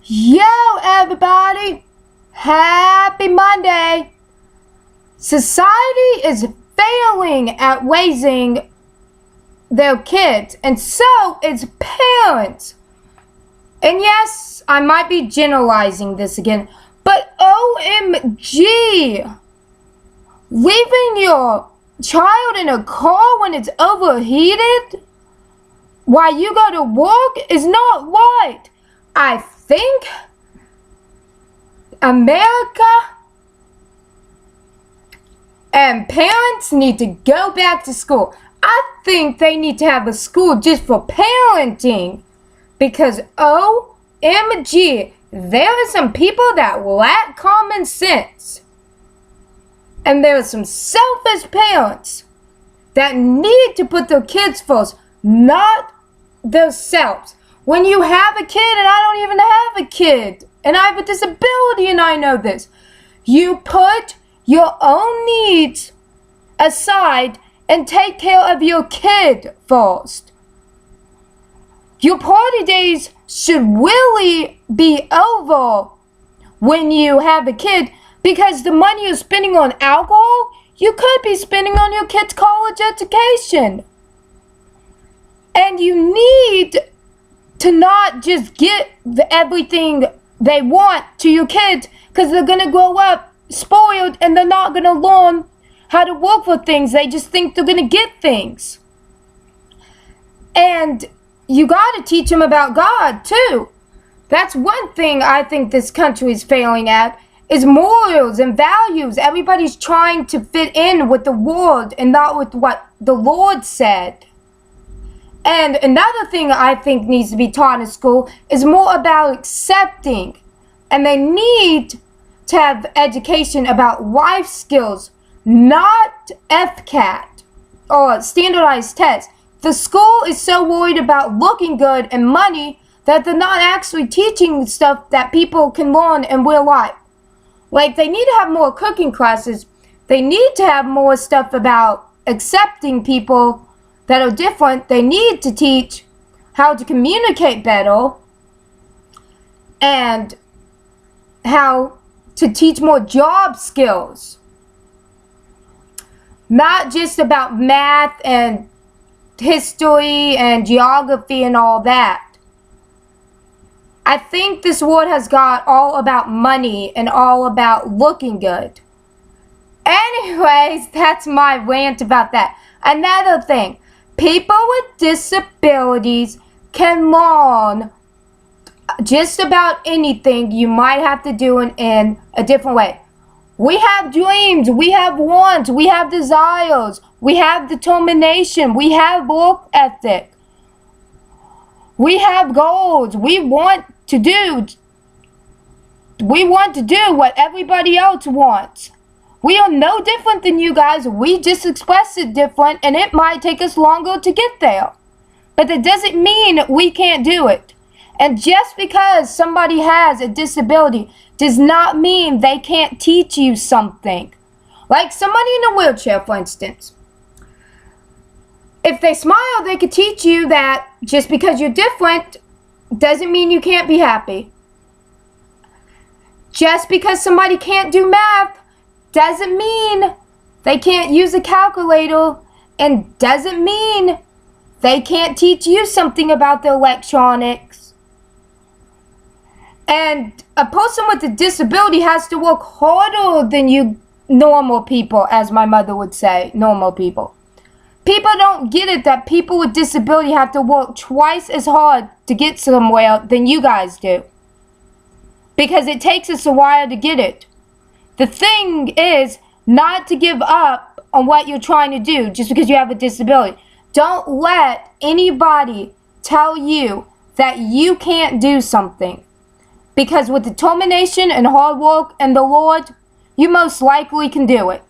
Yo, everybody! Happy Monday! Society is failing at raising their kids, and so is parents. And yes, I might be generalizing this again, but OMG! Leaving your child in a car when it's overheated while you go to work is not right. I think America and parents need to go back to school. I think they need to have a school just for parenting, because OMG, there are some people that lack common sense. And there are some selfish parents that need to put their kids first, not themselves. When you have a kid, and I don't even have a kid, and I have a disability and I know this, you put your own needs aside and take care of your kid first. Your party days should really be over when you have a kid, because the money you're spending on alcohol, you could be spending on your kid's college education. And you need to not just get everything they want to your kids, because they're going to grow up spoiled and they're not going to learn how to work for things. They just think they're going to get things. And you got to teach them about God too. That's one thing I think this country is failing at, is morals and values. Everybody's trying to fit in with the world and not with what the Lord said. And another thing I think needs to be taught in school is more about accepting. And they need to have education about life skills, not FCAT or standardized tests. The school is so worried about looking good and money that they're not actually teaching stuff that people can learn in real life. Like, they need to have more cooking classes. They need to have more stuff about accepting people that are different. They need to teach how to communicate better and how to teach more job skills. Not just about math and history and geography and all that. I think this world has got all about money and all about looking good. Anyways, that's my rant about that. Another thing, people with disabilities can learn just about anything you might have to do in a different way. We have dreams, we have wants, we have desires, we have determination, we have work ethic. We have goals. We want to do what everybody else wants. We are no different than you guys. We just express it different, and it might take us longer to get there. But that doesn't mean we can't do it. And just because somebody has a disability does not mean they can't teach you something. Like somebody in a wheelchair, for instance. If they smile, they could teach you that just because you're different doesn't mean you can't be happy. Just because somebody can't do math doesn't mean they can't use a calculator, and doesn't mean they can't teach you something about the electronics. And a person with a disability has to work harder than you normal people, as my mother would say, normal people. People don't get it that people with disability have to work twice as hard to get somewhere than you guys do. Because it takes us a while to get it. The thing is not to give up on what you're trying to do just because you have a disability. Don't let anybody tell you that you can't do something. Because with determination and hard work and the Lord, you most likely can do it.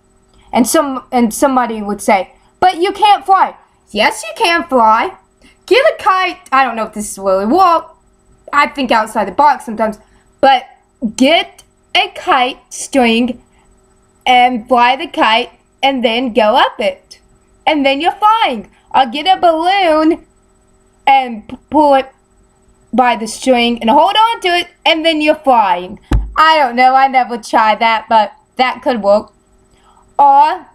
And somebody would say, but you can't fly. Yes, you can fly. Get a kite. I don't know if this is really work. I think outside the box sometimes. But get a kite string and fly the kite and then go up it. And then you're flying. Or get a balloon and pull it by the string and hold on to it, and then you're flying. I don't know, I never tried that, but that could work. Or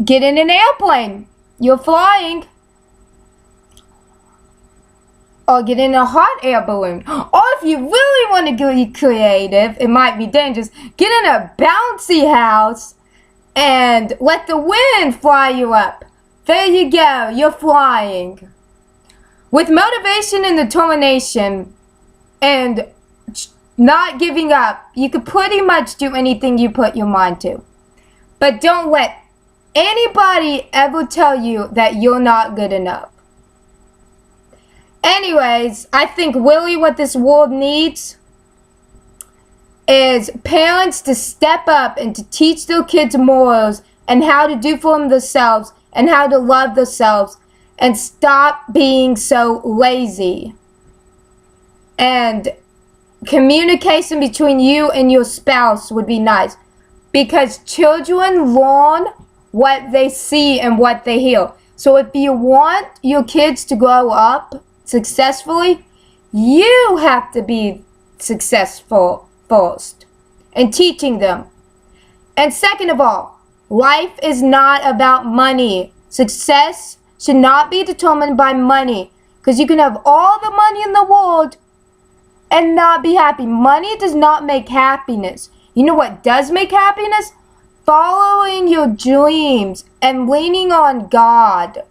get in an airplane. You're flying. Or get in a hot air balloon. Or if you really want to be creative, it might be dangerous, get in a bouncy house and let the wind fly you up. There you go, you're flying. With motivation and determination and not giving up, you could pretty much do anything you put your mind to. But don't let anybody ever tell you that you're not good enough. Anyways, I think really what this world needs is parents to step up and to teach their kids morals and how to do for themselves and how to love themselves and stop being so lazy. And communication between you and your spouse would be nice, because children learn what they see and what they hear. So if you want your kids to grow up successfully, you have to be successful first in teaching them. And second of all, life is not about money. Success should not be determined by money, because you can have all the money in the world and not be happy. Money does not make happiness. You know what does make happiness? Following your dreams and leaning on God.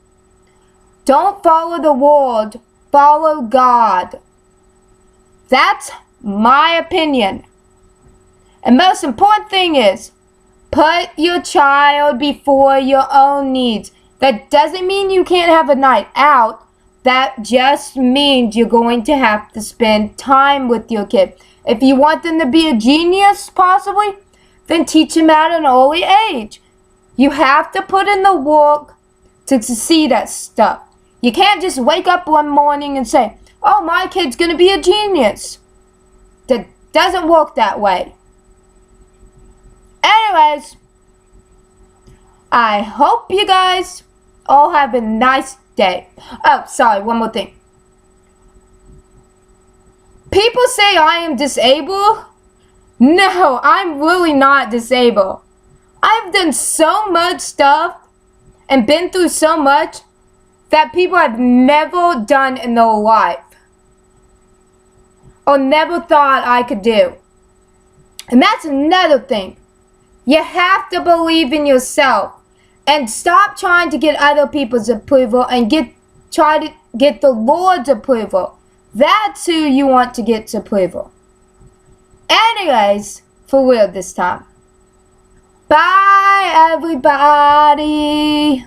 Don't follow the world. Follow God. That's my opinion. And most important thing is, put your child before your own needs. That doesn't mean you can't have a night out. That just means you're going to have to spend time with your kid. If you want them to be a genius, possibly, then teach them at an early age. You have to put in the work to see that stuff. You can't just wake up one morning and say, oh, my kid's going to be a genius. That doesn't work that way. Anyways, I hope you guys all have a nice day. Oh, sorry, one more thing. People say I am disabled. No, I'm really not disabled. I've done so much stuff and been through so much that people have never done in their life or never thought I could do. And that's another thing. You have to believe in yourself and stop trying to get other people's approval and try to get the Lord's approval. That's who you want to get approval. Anyways, for real this time. Bye, everybody.